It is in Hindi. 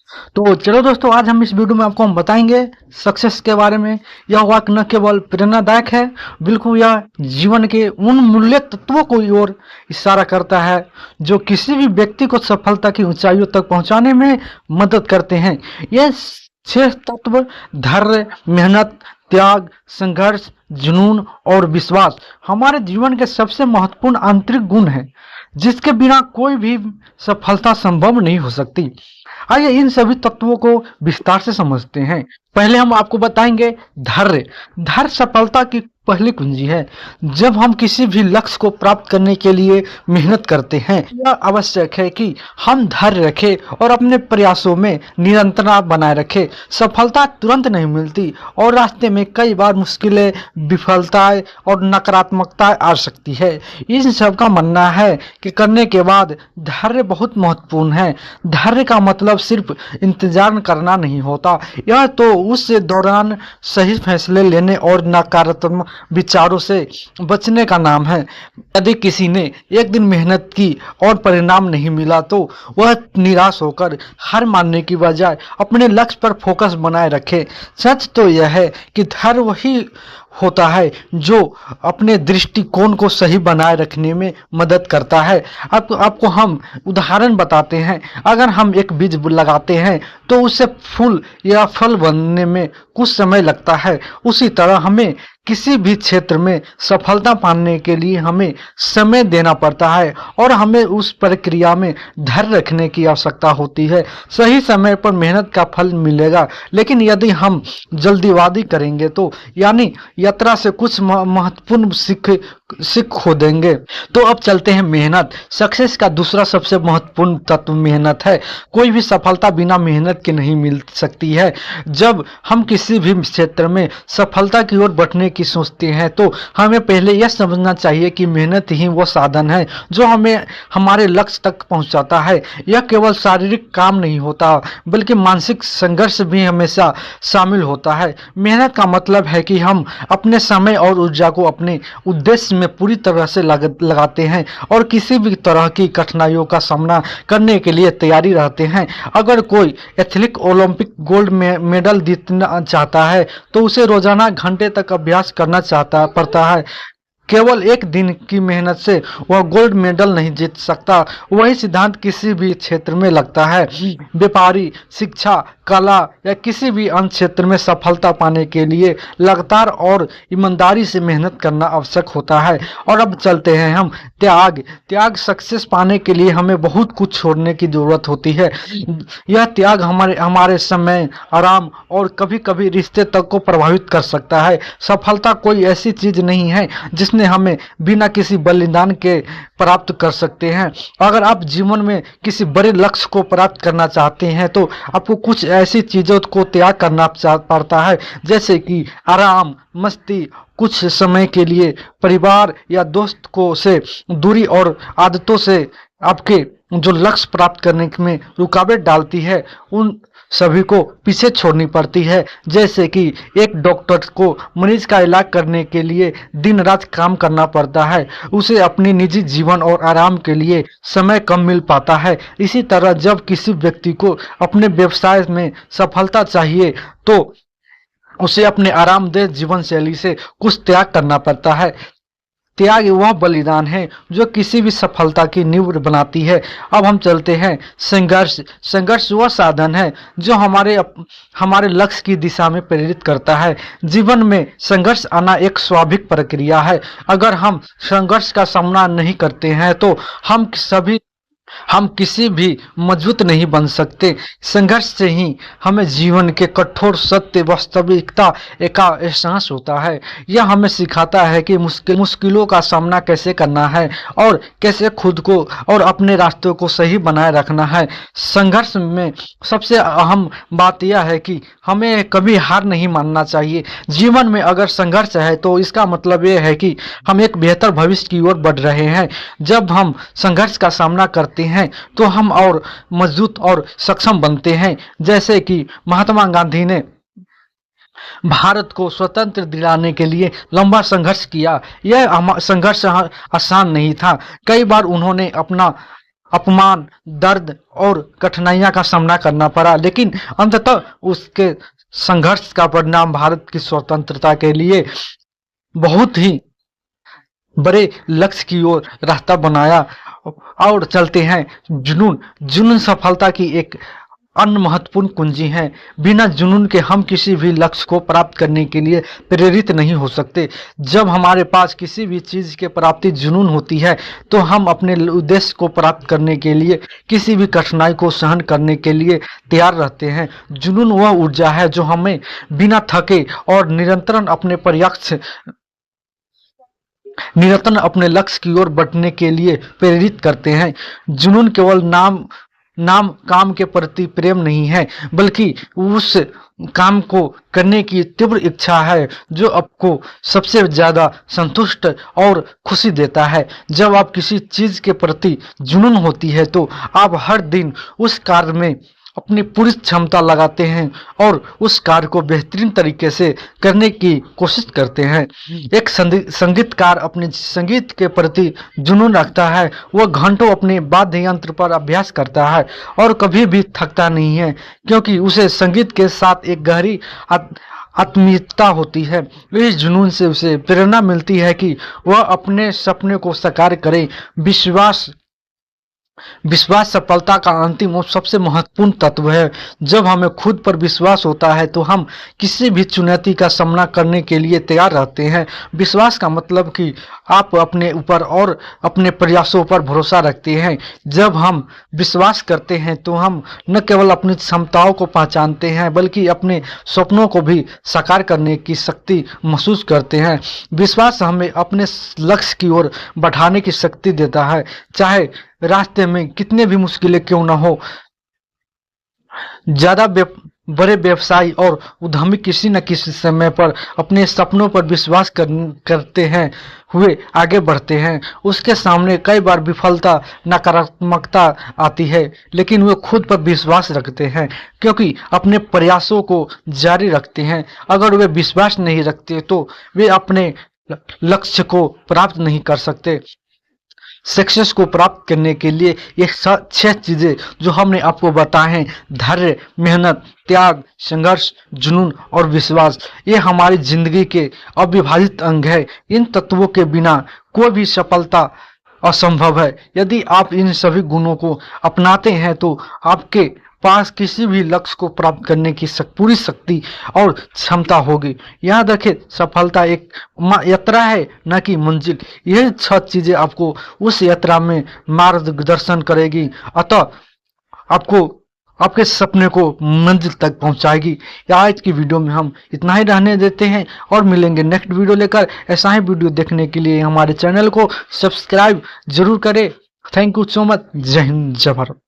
तो चलो दोस्तों, आज हम इस वीडियो में आपको हम बताएंगे सक्सेस के बारे में। यह वाक्य न केवल प्रेरणादायक है, बिल्कुल यह जीवन के उन मूल्य तत्वों को ओर इशारा करता है जो किसी भी व्यक्ति को सफलता की ऊंचाइयों तक पहुंचाने में मदद करते हैं। यह छह तत्व धैर्य, मेहनत, त्याग, संघर्ष, जुनून और विश्वास हमारे जीवन के सबसे महत्वपूर्ण आंतरिक गुण हैं, जिसके बिना कोई भी सफलता संभव नहीं हो सकती। आइए इन सभी तत्वों को विस्तार से समझते हैं। पहले हम आपको बताएंगे धैर्य। धैर्य सफलता की पहली कुंजी है। जब हम किसी भी लक्ष्य को प्राप्त करने के लिए मेहनत करते हैं, यह आवश्यक है कि हम धैर्य रखें और अपने प्रयासों में निरंतरता बनाए रखें। सफलता तुरंत नहीं मिलती और रास्ते में कई बार मुश्किलें, विफलताएं और नकारात्मकता आ सकती है। इन सब का मानना है कि करने के बाद धैर्य बहुत महत्वपूर्ण है। धैर्य का मतलब सिर्फ इंतजार करना नहीं होता, यह तो उस दौरान सही फैसले लेने और नकारात्मक विचारों से बचने का नाम है। यदि किसी ने एक दिन मेहनत की और परिणाम नहीं मिला तो वह निराश होकर हार मानने की बजाय अपने लक्ष्य पर फोकस बनाए रखे। सच तो यह है कि धैर्य वही होता है जो अपने दृष्टिकोण को सही बनाए रखने में मदद करता है। आपको हम उदाहरण बताते हैं। अगर हम एक बीज लगाते हैं तो उसे फूल या फल बनने में कुछ समय लगता है। उसी तरह हमें किसी भी क्षेत्र में सफलता पाने के लिए हमें समय देना पड़ता है और हमें उस प्रक्रिया में धैर्य रखने की आवश्यकता होती है। सही समय पर मेहनत का फल मिलेगा, लेकिन यदि हम जल्दीबाजी करेंगे तो यानी यात्रा से कुछ महत्वपूर्ण सीख खो देंगे। तो अब चलते हैं मेहनत। सक्सेस का दूसरा सबसे महत्वपूर्ण तत्व मेहनत है। कोई भी सफलता बिना मेहनत के नहीं मिल सकती है। जब हम किसी भी क्षेत्र में सफलता की ओर बढ़ने की सोचते हैं तो हमें पहले यह समझना चाहिए कि मेहनत ही वो साधन है जो हमें हमारे लक्ष्य तक पहुंचाता है। यह केवल शारीरिक काम नहीं होता, बल्कि मानसिक संघर्ष भी हमेशा शामिल होता है। मेहनत का मतलब है कि हम अपने समय और ऊर्जा को अपने उद्देश्य में पूरी तरह से लगाते हैं और किसी भी तरह की कठिनाइयों का सामना करने के लिए तैयारी रहते हैं। अगर कोई एथलीट ओलंपिक गोल्ड मेडल जीतना चाहता है तो उसे रोजाना घंटे तक अभ्यास करना पड़ता है। केवल एक दिन की मेहनत से वह गोल्ड मेडल नहीं जीत सकता। वही सिद्धांत किसी भी क्षेत्र में लगता है। व्यापारी, शिक्षा, कला या किसी भी अन्य क्षेत्र में सफलता पाने के लिए लगातार और ईमानदारी से मेहनत करना आवश्यक होता है। और अब चलते हैं हम त्याग। त्याग सक्सेस पाने के लिए हमें बहुत कुछ छोड़ने की जरूरत होती है। यह त्याग हमारे समय, आराम और कभी कभी रिश्ते तक को प्रभावित कर सकता है। सफलता कोई ऐसी चीज नहीं है जिसने हमें बिना किसी बलिदान के प्राप्त कर सकते हैं। अगर आप जीवन में किसी बड़े लक्ष्य को प्राप्त करना चाहते हैं तो आपको कुछ ऐसी चीजों को त्याग करना पड़ता है, जैसे कि आराम, मस्ती, कुछ समय के लिए परिवार या दोस्त को से दूरी और आदतों से आपके जो लक्ष्य प्राप्त करने में रुकावट डालती है उन सभी को पीछे छोड़नी पड़ती है। जैसे कि एक डॉक्टर को मरीज का इलाज करने के लिए दिन रात काम करना पड़ता है, उसे अपनी निजी जीवन और आराम के लिए समय कम मिल पाता है। इसी तरह जब किसी व्यक्ति को अपने व्यवसाय में सफलता चाहिए तो उसे अपने आरामदेह जीवन शैली से कुछ त्याग करना पड़ता है। त्याग वह बलिदान है जो किसी भी सफलता की नींव बनाती है। अब हम चलते हैं संघर्ष। संघर्ष वह साधन है जो हमारे लक्ष्य की दिशा में प्रेरित करता है। जीवन में संघर्ष आना एक स्वाभाविक प्रक्रिया है। अगर हम संघर्ष का सामना नहीं करते हैं तो हम किसी भी मजबूत नहीं बन सकते। संघर्ष से ही हमें जीवन के कठोर सत्य, वास्तविकता का एहसास होता है। यह हमें सिखाता है कि मुश्किलों का सामना कैसे करना है और कैसे खुद को और अपने रास्तों को सही बनाए रखना है। संघर्ष में सबसे अहम बात यह है कि हमें कभी हार नहीं मानना चाहिए। जीवन में अगर संघर्ष है तो इसका मतलब यह है कि हम एक बेहतर भविष्य की ओर बढ़ रहे हैं। जब हम संघर्ष का सामना करते हैं तो हम और मजबूत और सक्षम बनते हैं। जैसे कि महात्मा गांधी ने भारत को स्वतंत्र दिलाने के लिए लंबा संघर्ष किया। यह संघर्ष आसान नहीं था। कई बार उन्होंने अपना अपमान, दर्द और कठिनाइयां का सामना करना पड़ा, लेकिन अंततः उसके संघर्ष का परिणाम भारत की स्वतंत्रता के लिए बहुत ही बड़े लक्ष्य की ओर रास्ता बनाया। और चलते हैं जुनून। जुनून सफलता की एक अन्य महत्वपूर्ण कुंजी है। बिना जुनून के हम किसी भी लक्ष्य को प्राप्त करने के लिए प्रेरित नहीं हो सकते। जब हमारे पास किसी भी चीज के प्राप्ति जुनून होती है तो हम अपने उद्देश्य को प्राप्त करने के लिए किसी भी कठिनाई को सहन करने के लिए तैयार रहते हैं। जुनून वह ऊर्जा है जो हमें बिना थके और निरंतर अपने लक्ष्य की ओर बढ़ने के लिए प्रेरित करते हैं। जुनून केवल नाम काम के प्रति प्रेम नहीं है, बल्कि उस काम को करने की तीव्र इच्छा है जो आपको सबसे ज्यादा संतुष्ट और खुशी देता है। जब आप किसी चीज के प्रति जुनून होती है तो आप हर दिन उस कार्य में अपनी पूरी क्षमता लगाते हैं और उस कार्य को बेहतरीन तरीके से करने की कोशिश करते हैं। एक संगीतकार अपने संगीत के प्रति जुनून रखता है। वह घंटों अपने वाद्य यंत्र पर अभ्यास करता है और कभी भी थकता नहीं है, क्योंकि उसे संगीत के साथ एक गहरी आत्मीयता होती है। इस जुनून से उसे प्रेरणा मिलती है कि वह अपने सपने को साकार करे। विश्वास सफलता का अंतिम और सबसे महत्वपूर्ण तत्व है। जब हमें खुद पर विश्वास होता है तो हम किसी भी चुनौती का सामना करने के लिए तैयार रहते हैं। विश्वास का मतलब कि आप अपने ऊपर और अपने प्रयासों पर भरोसा रखते हैं। जब हम विश्वास करते हैं तो हम न केवल अपनी क्षमताओं को पहचानते हैं, बल्कि अपने सपनों को भी साकार करने की शक्ति महसूस करते हैं। विश्वास हमें अपने लक्ष्य की ओर बढ़ाने की शक्ति देता है, चाहे रास्ते में कितने भी मुश्किलें क्यों न हो। बड़े व्यवसायी और उद्यमी किसी न किसी समय पर अपने सपनों पर विश्वास करते हैं हुए आगे बढ़ते हैं। उसके सामने कई बार विफलता, नकारात्मकता आती है, लेकिन वे खुद पर विश्वास रखते हैं क्योंकि अपने प्रयासों को जारी रखते हैं। अगर वे विश्वास नहीं रखते तो वे अपने लक्ष्य को प्राप्त नहीं कर सकते। सक्सेस को प्राप्त करने के लिए ये 6 चीजें जो हमने आपको बताए हैं, धैर्य, मेहनत, त्याग, संघर्ष, जुनून और विश्वास, ये हमारी जिंदगी के अविभाजित अंग है। इन तत्वों के बिना कोई भी सफलता असंभव है। यदि आप इन सभी गुणों को अपनाते हैं तो आपके पास किसी भी लक्ष्य को प्राप्त करने की पूरी शक्ति और क्षमता होगी। याद रखें, सफलता एक यात्रा है, न कि मंजिल। यह 6 चीजें आपको उस यात्रा में मार्गदर्शन करेगी, अतः आपको आपके सपने को मंजिल तक पहुंचाएगी। आज की वीडियो में हम इतना ही रहने देते हैं और मिलेंगे नेक्स्ट वीडियो लेकर। ऐसा ही वीडियो देखने के लिए हमारे चैनल को सब्सक्राइब जरूर करें। Thank you so much. जय हिंद, जय भारत।